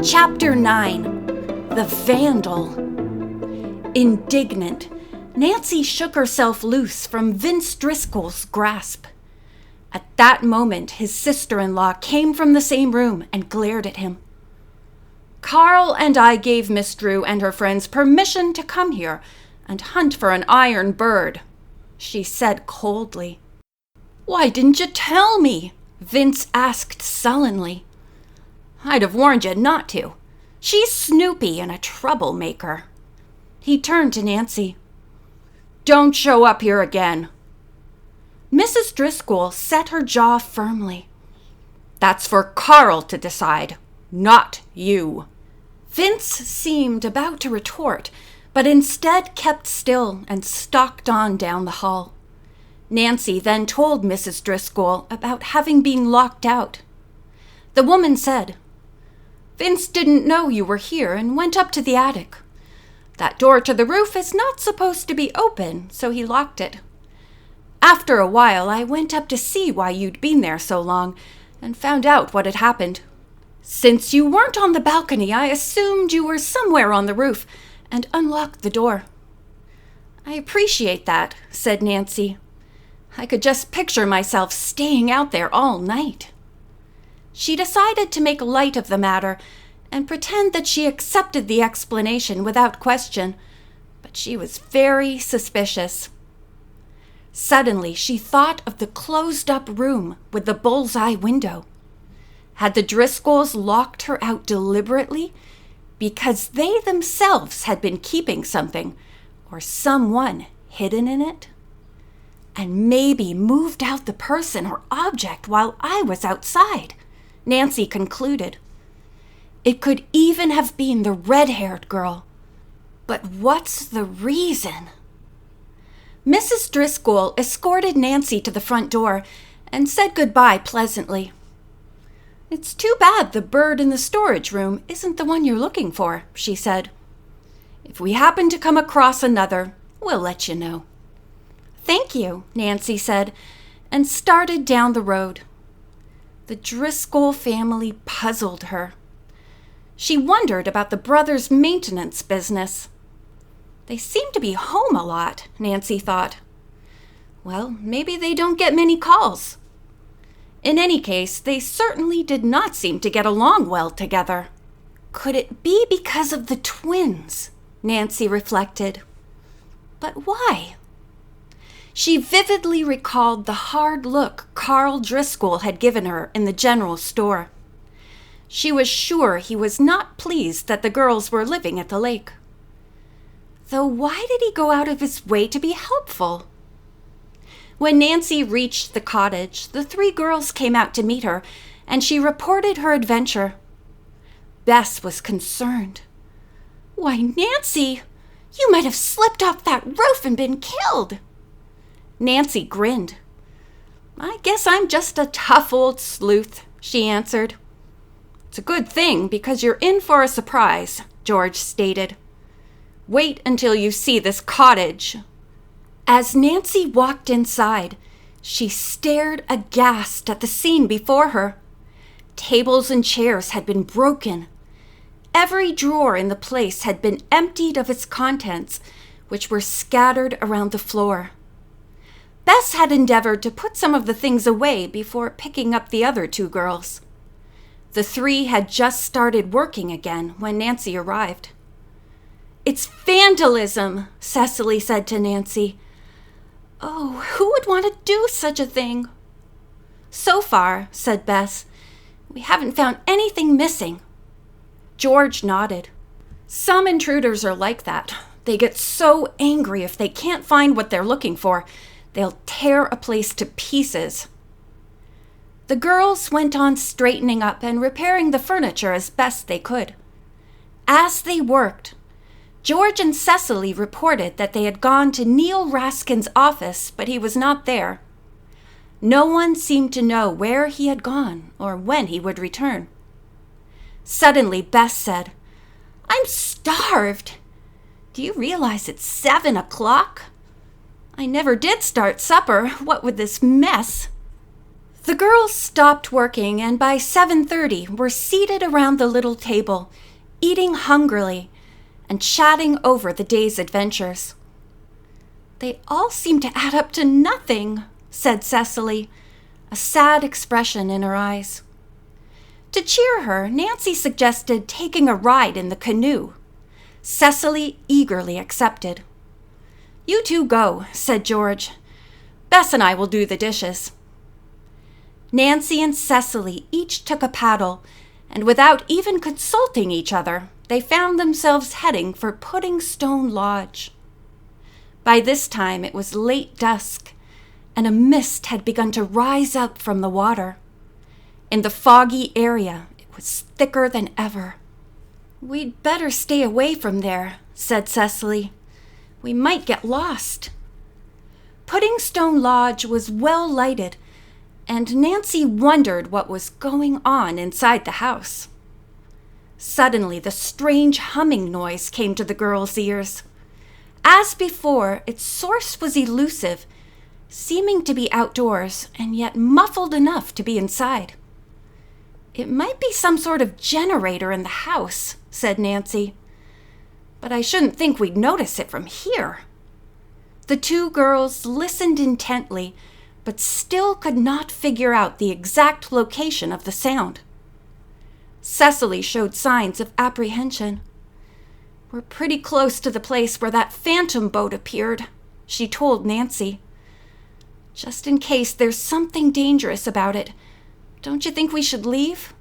Chapter 9. The Vandal. Indignant, Nancy shook herself loose from Vince Driscoll's grasp. At that moment, his sister-in-law came from the same room and glared at him. "Carl and I gave Miss Drew and her friends permission to come here and hunt for an iron bird," she said coldly. "Why didn't you tell me?" Vince asked sullenly. "I'd have warned you not to. She's Snoopy and a troublemaker." He turned to Nancy. "Don't show up here again." Mrs. Driscoll set her jaw firmly. "That's for Carl to decide, not you." Vince seemed about to retort, but instead kept still and stalked on down the hall. Nancy then told Mrs. Driscoll about having been locked out. The woman said, "Vince didn't know you were here and went up to the attic. That door to the roof is not supposed to be open, so he locked it. After a while, I went up to see why you'd been there so long and found out what had happened. Since you weren't on the balcony, I assumed you were somewhere on the roof and unlocked the door." "I appreciate that," said Nancy. "I could just picture myself staying out there all night." She decided to make light of the matter and pretend that she accepted the explanation without question, but she was very suspicious. Suddenly, she thought of the closed-up room with the bullseye window. Had the Driscolls locked her out deliberately because they themselves had been keeping something or someone hidden in it? And maybe moved out the person or object while I was outside, Nancy concluded. It could even have been the red-haired girl. But what's the reason? Mrs. Driscoll escorted Nancy to the front door and said goodbye pleasantly. "It's too bad the bird in the storage room isn't the one you're looking for," she said. "If we happen to come across another, we'll let you know." "Thank you," Nancy said, and started down the road. The Driscoll family puzzled her. She wondered about the brothers' maintenance business. They seem to be home a lot, Nancy thought. Well, maybe they don't get many calls. In any case, they certainly did not seem to get along well together. Could it be because of the twins? Nancy reflected. But why? She vividly recalled the hard look Carl Driscoll had given her in the general store. She was sure he was not pleased that the girls were living at the lake. Though why did he go out of his way to be helpful? When Nancy reached the cottage, the three girls came out to meet her, and she reported her adventure. Bess was concerned. "Why, Nancy, you might have slipped off that roof and been killed." Nancy grinned. "I guess I'm just a tough old sleuth," she answered. "It's a good thing because you're in for a surprise," George stated. "Wait until you see this cottage." As Nancy walked inside, she stared aghast at the scene before her. Tables and chairs had been broken. Every drawer in the place had been emptied of its contents, which were scattered around the floor. Bess had endeavored to put some of the things away before picking up the other two girls. The three had just started working again when Nancy arrived. "It's vandalism," Cecily said to Nancy. "Oh, who would want to do such a thing?" "So far," said Bess, "we haven't found anything missing." George nodded. "Some intruders are like that. They get so angry if they can't find what they're looking for. They'll tear a place to pieces." The girls went on straightening up and repairing the furniture as best they could. As they worked, George and Cecily reported that they had gone to Neil Raskin's office, but he was not there. No one seemed to know where he had gone or when he would return. Suddenly, Bess said, "I'm starved. Do you realize it's 7 o'clock? I never did start supper, what with this mess." The girls stopped working and by 7:30 were seated around the little table, eating hungrily and chatting over the day's adventures. "They all seem to add up to nothing," said Cecily, a sad expression in her eyes. To cheer her, Nancy suggested taking a ride in the canoe. Cecily eagerly accepted. "You two go," said George. "Bess and I will do the dishes." Nancy and Cecily each took a paddle, and without even consulting each other, they found themselves heading for Pudding Stone Lodge. By this time it was late dusk, and a mist had begun to rise up from the water. In the foggy area, it was thicker than ever. "We'd better stay away from there," said Cecily. "We might get lost." Pudding Stone Lodge was well lighted, and Nancy wondered what was going on inside the house. Suddenly, the strange humming noise came to the girls' ears. As before, its source was elusive, seeming to be outdoors and yet muffled enough to be inside. "It might be some sort of generator in the house," said Nancy. "But I shouldn't think we'd notice it from here." The two girls listened intently, but still could not figure out the exact location of the sound. Cecily showed signs of apprehension. "We're pretty close to the place where that phantom boat appeared," she told Nancy. "Just in case there's something dangerous about it, don't you think we should leave?"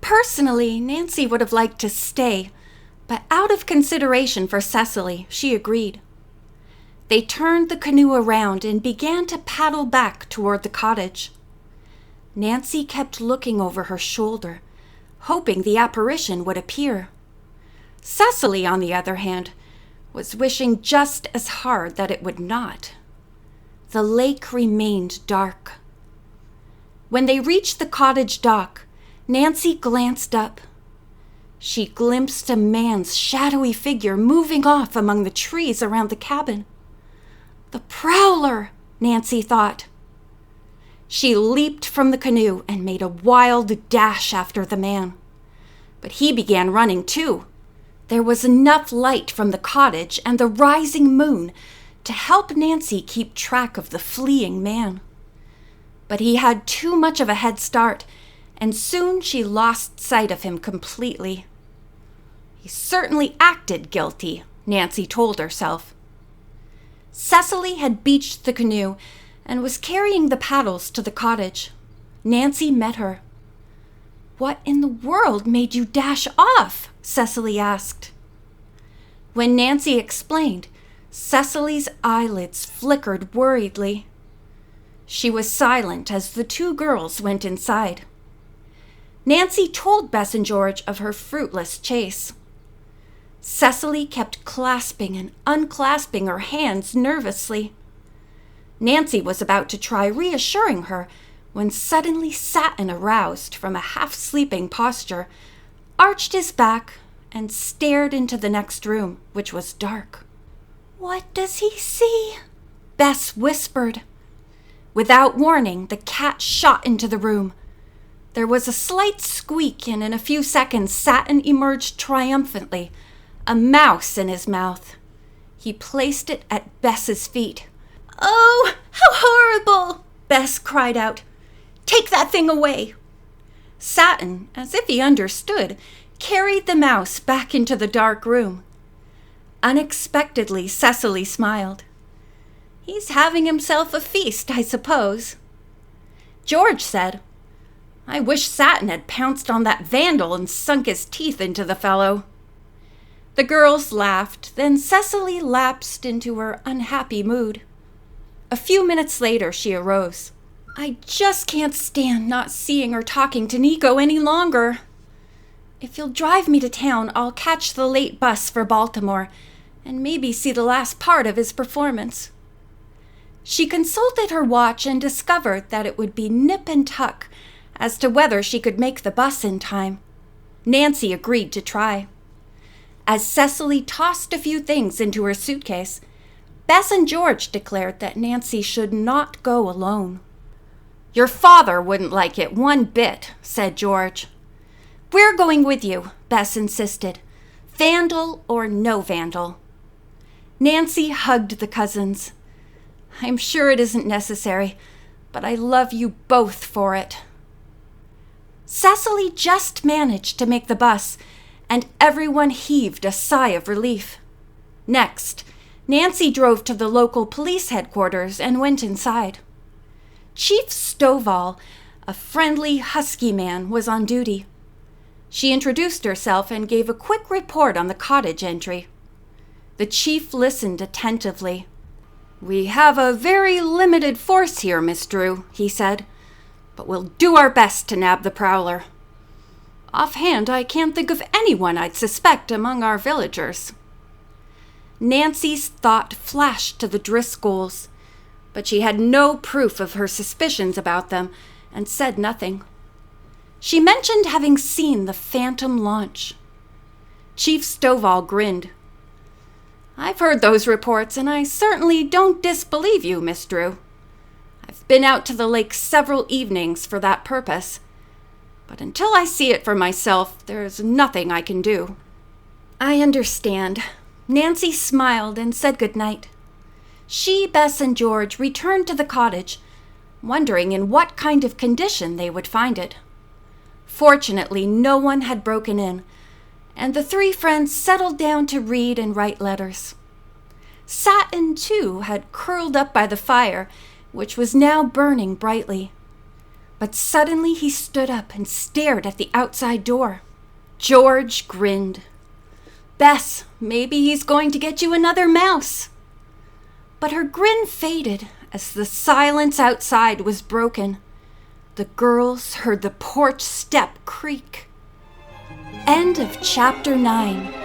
Personally, Nancy would have liked to stay, but out of consideration for Cecily, she agreed. They turned the canoe around and began to paddle back toward the cottage. Nancy kept looking over her shoulder, hoping the apparition would appear. Cecily, on the other hand, was wishing just as hard that it would not. The lake remained dark. When they reached the cottage dock, Nancy glanced up. She glimpsed a man's shadowy figure moving off among the trees around the cabin. "The prowler," Nancy thought. She leaped from the canoe and made a wild dash after the man. But he began running too. There was enough light from the cottage and the rising moon to help Nancy keep track of the fleeing man. But he had too much of a head start, and soon she lost sight of him completely. He certainly acted guilty, Nancy told herself. Cecily had beached the canoe and was carrying the paddles to the cottage. Nancy met her. "What in the world made you dash off?" Cecily asked. When Nancy explained, Cecily's eyelids flickered worriedly. She was silent as the two girls went inside. Nancy told Bess and George of her fruitless chase. Cecily kept clasping and unclasping her hands nervously. Nancy was about to try reassuring her when suddenly Satin aroused from a half-sleeping posture, arched his back, and stared into the next room, which was dark. "What does he see?" Bess whispered. Without warning, the cat shot into the room. There was a slight squeak, and in a few seconds Satin emerged triumphantly, a mouse in his mouth. He placed it at Bess's feet. "Oh, how horrible!" Bess cried out. "Take that thing away!" Satin, as if he understood, carried the mouse back into the dark room. Unexpectedly, Cecily smiled. "He's having himself a feast, I suppose." George said, "I wish Satin had pounced on that Vandal and sunk his teeth into the fellow." The girls laughed, then Cecily lapsed into her unhappy mood. A few minutes later, she arose. "I just can't stand not seeing or talking to Nico any longer. If you'll drive me to town, I'll catch the late bus for Baltimore and maybe see the last part of his performance." She consulted her watch and discovered that it would be nip and tuck as to whether she could make the bus in time. Nancy agreed to try. As Cecily tossed a few things into her suitcase, Bess and George declared that Nancy should not go alone. Your father wouldn't like it one bit, said George. We're going with you, Bess insisted. Vandal or no Vandal. Nancy hugged the cousins. I'm sure it isn't necessary, but I love you both for it. Cecily just managed to make the bus, and everyone heaved a sigh of relief. Next, Nancy drove to the local police headquarters and went inside. Chief Stovall, a friendly, husky man, was on duty. She introduced herself and gave a quick report on the cottage entry. The chief listened attentively. We have a very limited force here, Miss Drew, he said, but we'll do our best to nab the prowler. Offhand, I can't think of anyone I'd suspect among our villagers. Nancy's thought flashed to the Driscolls, but she had no proof of her suspicions about them and said nothing. She mentioned having seen the phantom launch. Chief Stovall grinned. I've heard those reports, and I certainly don't disbelieve you, Miss Drew. I've been out to the lake several evenings for that purpose, but until I see it for myself, there's nothing I can do. I understand. Nancy smiled and said good night. She, Bess, and George returned to the cottage, wondering in what kind of condition they would find it. Fortunately, no one had broken in, and the three friends settled down to read and write letters. Satin, too, had curled up by the fire, which was now burning brightly. But suddenly he stood up and stared at the outside door. George grinned. Bess, maybe he's going to get you another mouse. But her grin faded as the silence outside was broken. The girls heard the porch step creak. End of chapter 9.